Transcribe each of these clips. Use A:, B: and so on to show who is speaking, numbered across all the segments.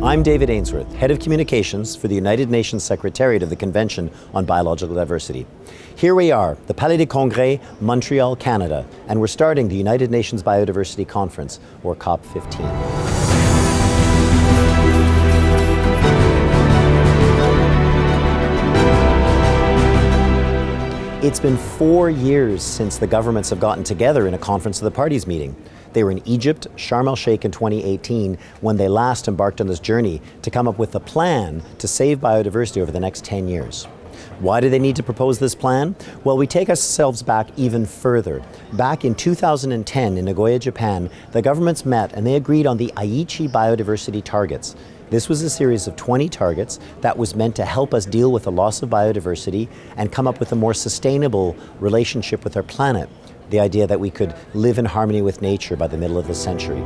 A: I'm David Ainsworth, Head of Communications for the United Nations Secretariat of the Convention on Biological Diversity. Here we are, the Palais de Congrès, Montreal, Canada, and we're starting the United Nations Biodiversity Conference, or COP15. It's been 4 years since the governments have gotten together in a Conference of the Parties meeting. They were in Egypt, Sharm el-Sheikh in 2018, when they last embarked on this journey to come up with a plan to save biodiversity over the next 10 years. Why do they need to propose this plan? Well, we take ourselves back even further. Back in 2010 in Nagoya, Japan, the governments met and they agreed on the Aichi biodiversity targets. This was a series of 20 targets that was meant to help us deal with the loss of biodiversity and come up with a more sustainable relationship with our planet. The idea that we could live in harmony with nature by the middle of the century.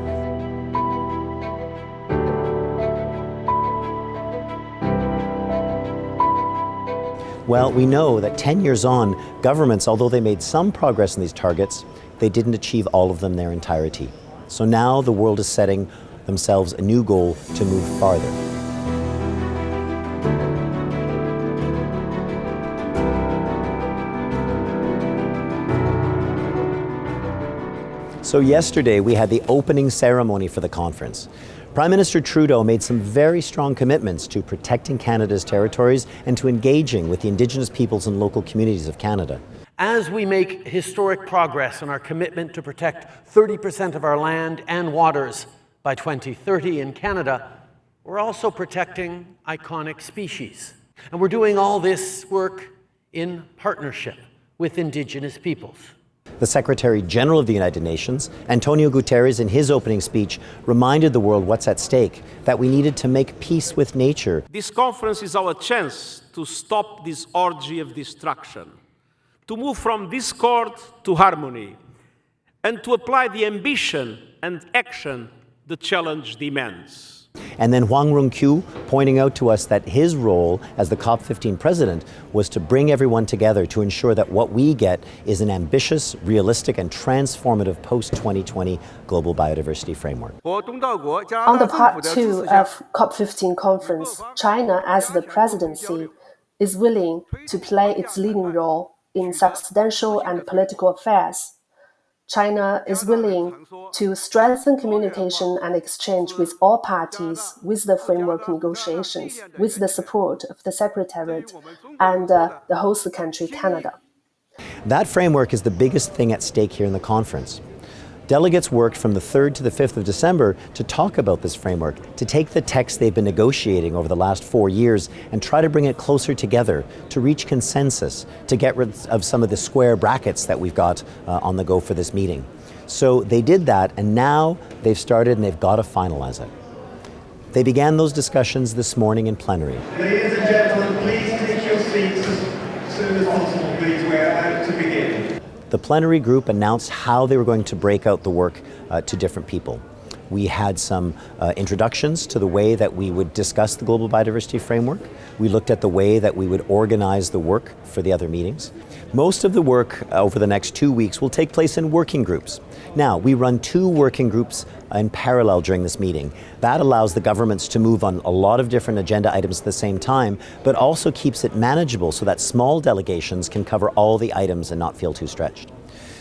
A: Well, we know that 10 years on, governments, although they made some progress in these targets, they didn't achieve all of them in their entirety. So now the world is setting themselves a new goal to move farther. So yesterday we had the opening ceremony for the conference. Prime Minister Trudeau made some very strong commitments to protecting Canada's territories and to engaging with the Indigenous peoples and local communities of Canada.
B: As we make historic progress on our commitment to protect 30% of our land and waters by 2030 in Canada, we're also protecting iconic species. And we're doing all this work in partnership with Indigenous peoples.
A: The Secretary General of the United Nations, Antonio Guterres, in his opening speech, reminded the world what's at stake, that we needed to make peace with nature.
C: This conference is our chance to stop this orgy of destruction, to move from discord to harmony, and to apply the ambition and action the challenge demands.
A: And then Huang Rongqiu pointing out to us that his role as the COP15 president was to bring everyone together to ensure that what we get is an ambitious, realistic, and transformative post-2020 global biodiversity framework.
D: On the part 2 of COP15 conference, China, as the presidency, is willing to play its leading role in substantial and political affairs. China is willing to strengthen communication and exchange with all parties with the framework negotiations, with the support of the Secretariat and the host country, Canada.
A: That framework is the biggest thing at stake here in the conference. Delegates worked from the 3rd to the 5th of December to talk about this framework, to take the text they've been negotiating over the last 4 years and try to bring it closer together, to reach consensus, to get rid of some of the square brackets that we've got on the go for this meeting. So they did that, and now they've started and they've got to finalize it. They began those discussions this morning in plenary.
E: Ladies and gentlemen, please take your seats as soon as possible, please. We're about to begin.
A: The plenary group announced how they were going to break out the work to different people. We had some introductions to the way that we would discuss the Global Biodiversity Framework. We looked at the way that we would organize the work for the other meetings. Most of the work over the next 2 weeks will take place in working groups. Now, we run 2 working groups in parallel during this meeting. That allows the governments to move on a lot of different agenda items at the same time, but also keeps it manageable so that small delegations can cover all the items and not feel too stretched.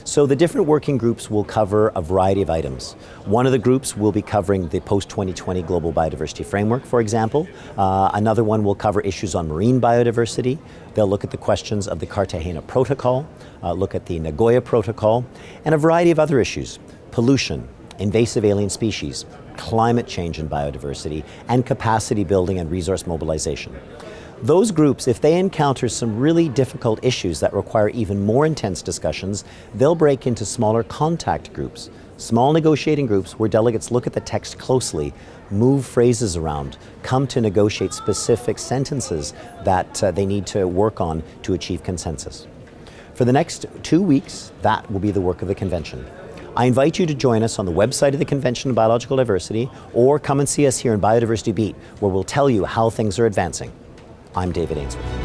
A: So the different working groups will cover a variety of items. One of the groups will be covering the post-2020 Global Biodiversity Framework, for example. Another one will cover issues on marine biodiversity. They'll look at the questions of the Cartagena Protocol, look at the Nagoya Protocol, and a variety of other issues: pollution, invasive alien species, climate change and biodiversity, and capacity building and resource mobilization. Those groups, if they encounter some really difficult issues that require even more intense discussions, they'll break into smaller contact groups, small negotiating groups where delegates look at the text closely, move phrases around, come to negotiate specific sentences that they need to work on to achieve consensus. For the next 2 weeks, that will be the work of the convention. I invite you to join us on the website of the Convention on Biological Diversity, or come and see us here in Biodiversity Beat, where we'll tell you how things are advancing. I'm David Ainsworth.